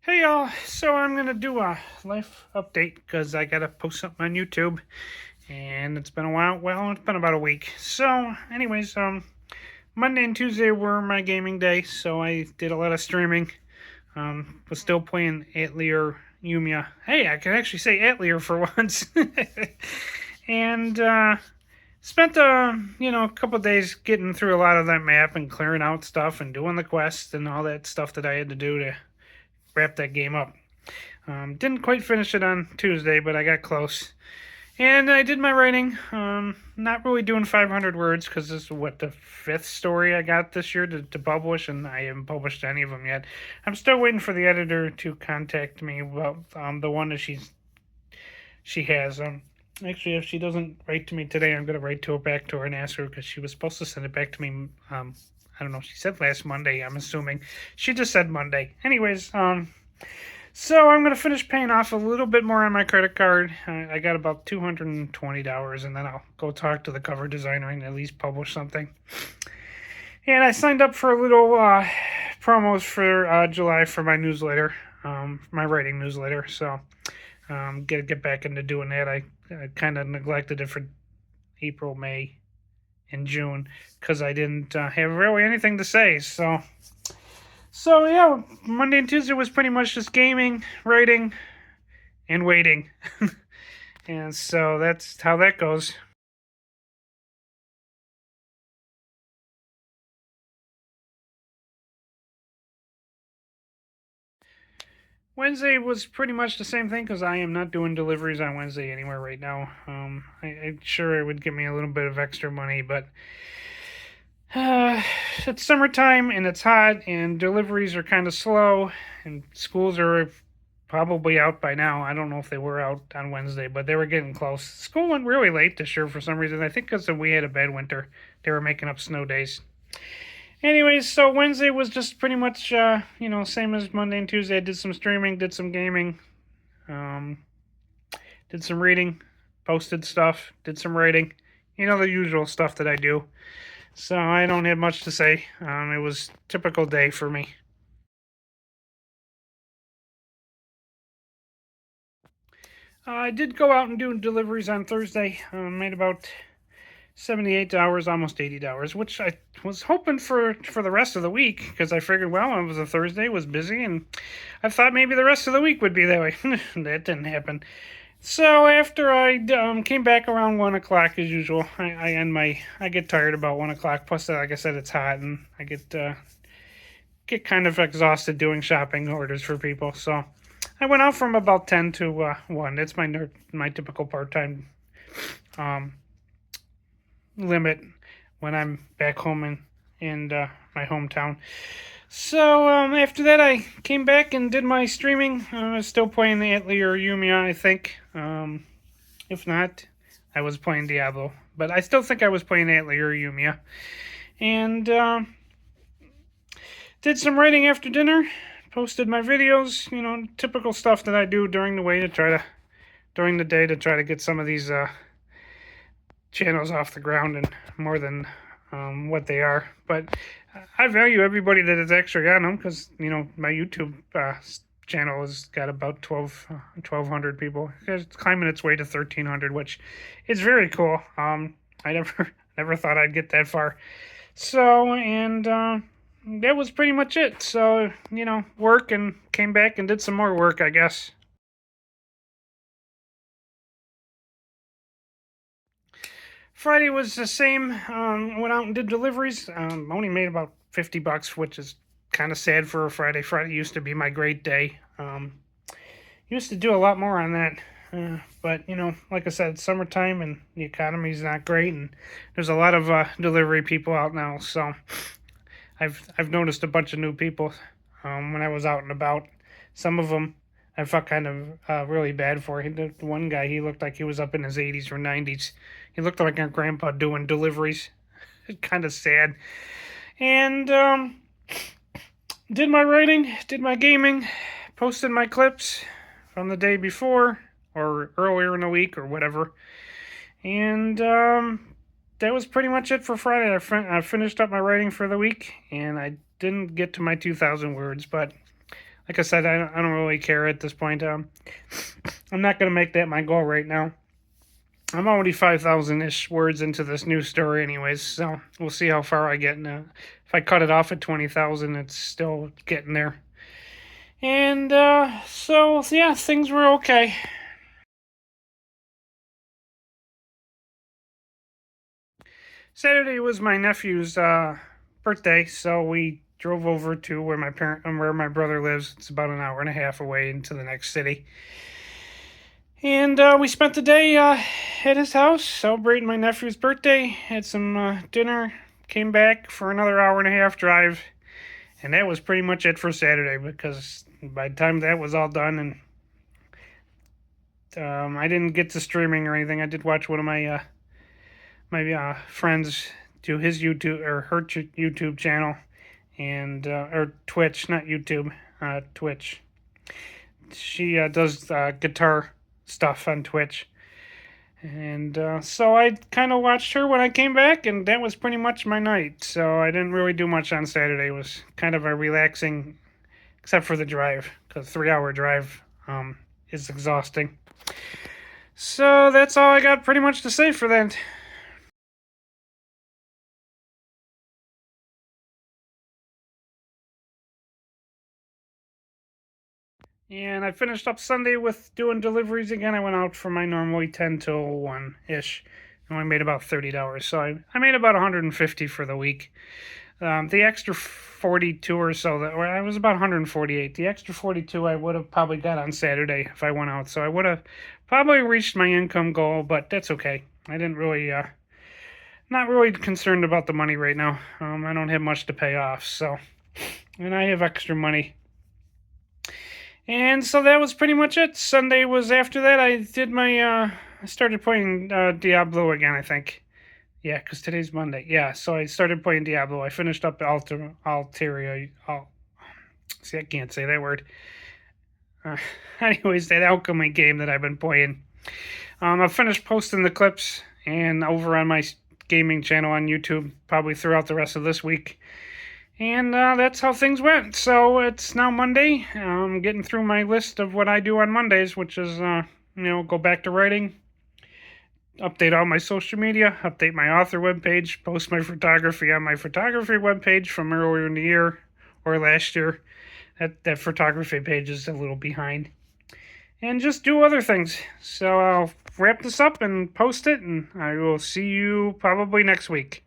Hey y'all, so I'm gonna do a life update because I gotta post something on YouTube, and it's been a while. Well, it's been about a week. So, anyways, Monday and Tuesday were my gaming day, so I did a lot of streaming. Was still playing Atelier Yumia. Hey, I can actually say Atelier for once. And spent a couple days getting through a lot of that map and clearing out stuff and doing the quests and all that stuff that I had to do to wrap that game up. Didn't quite finish it on Tuesday, but I got close. And I did my writing. Not really doing 500 words because this is the fifth story I got this year to publish, and I haven't published any of them yet. I'm still waiting for the editor to contact me about the one that she has. Actually, if she doesn't write to me today, I'm gonna write to her back to her and ask her because she was supposed to send it back to me. I don't know. She said last Monday. I'm assuming she just said Monday. Anyways, so I'm gonna finish paying off a little bit more on my credit card. I got about $220, and then I'll go talk to the cover designer and at least publish something. And I signed up for a little promos for July for my newsletter, my writing newsletter. So get back into doing that. I kind of neglected it for April, May, and June because I didn't have really anything to say. So yeah, Monday and Tuesday was pretty much just gaming, writing, and waiting. And so that's how that goes. Wednesday was pretty much the same thing because I am not doing deliveries on Wednesday anywhere right now. I'm sure it would give me a little bit of extra money, but it's summertime and it's hot and deliveries are kind of slow and schools are probably out by now. I don't know if they were out on Wednesday, but they were getting close. School went really late this year for some reason. I think because we had a bad winter. They were making up snow days. Anyways, so Wednesday was just pretty much, same as Monday and Tuesday. I did some streaming, did some gaming, um, did some reading, posted stuff, did some writing. The usual stuff that I do. So I don't have much to say. It was a typical day for me. I did go out and do deliveries on Thursday. Made about $78, almost $80, which I was hoping for the rest of the week because I figured, well, it was a Thursday, was busy, and I thought maybe the rest of the week would be that way. That didn't happen. So after I came back around 1 o'clock as usual, I get tired about 1 o'clock. Plus, like I said, it's hot and I get kind of exhausted doing shopping orders for people. So I went out from about 10 to 1. That's my typical part time limit when I'm back home in my hometown. So after that, I came back and did my streaming. I was still playing the Atelier or Yumia, I think. If not, I was playing Diablo. But I still think I was playing Atelier or Yumia. And did some writing after dinner. Posted my videos. Typical stuff that I do during the day to try to get some of these channels off the ground and more than what they are. But I value everybody that is actually on them because, my YouTube channel has got about 1,200 people. It's climbing its way to 1,300, which is very cool. I never thought I'd get that far. So, and that was pretty much it. So, work and came back and did some more work, I guess. Friday was the same. Went out and did deliveries. Only made about $50, which is kind of sad for a Friday. Friday used to be my great day. Used to do a lot more on that. But like I said, it's summertime and the economy's not great, and there's a lot of delivery people out now. So I've noticed a bunch of new people when I was out and about. Some of them I felt kind of really bad for. The one guy, he looked like he was up in his 80s or 90s. He looked like our grandpa doing deliveries. Kind of sad. And did my writing, did my gaming, posted my clips from the day before or earlier in the week or whatever. And that was pretty much it for Friday. I finished up my writing for the week, and I didn't get to my 2,000 words, but like I said, I don't really care at this point. I'm not going to make that my goal right now. I'm already 5,000 ish words into this new story, anyways, so we'll see how far I get. If I cut it off at 20,000, it's still getting there. And so, yeah, things were okay. Saturday was my nephew's birthday, so we drove over to where my brother lives. It's about an hour and a half away into the next city. And we spent the day at his house celebrating my nephew's birthday. Had some dinner, came back for another hour and a half drive, and that was pretty much it for Saturday because by the time that was all done and I didn't get to streaming or anything. I did watch one of my friends do his YouTube or her YouTube channel and or Twitch, not YouTube, Twitch. She does guitar stuff on Twitch. And so I kind of watched her when I came back, and that was pretty much my night. So I didn't really do much on Saturday. It was kind of a relaxing, except for the drive, because 3 hour drive is exhausting. So that's all I got pretty much to say for that. And I finished up Sunday with doing deliveries again. I went out from my normally 10 till 1 ish. And I made about $30. So I made about 150 for the week. The extra 42 or so, I was about 148. The extra 42 I would have probably got on Saturday if I went out. So I would have probably reached my income goal, but that's okay. I didn't really, not really concerned about the money right now. I don't have much to pay off, so, and I have extra money. And so that was pretty much it. Sunday was after that. I did I started playing Diablo again, I think. Yeah, because today's Monday. Yeah, so I started playing Diablo. I finished up Alteria. See, I can't say that word. Uh, anyways, that alchemy game that I've been playing. I've finished posting the clips and over on my gaming channel on YouTube probably throughout the rest of this week. And that's how things went. So it's now Monday. I'm getting through my list of what I do on Mondays, which is, go back to writing, update all my social media, update my author webpage, post my photography on my photography webpage from earlier in the year or last year. That photography page is a little behind. And just do other things. So I'll wrap this up and post it, and I will see you probably next week.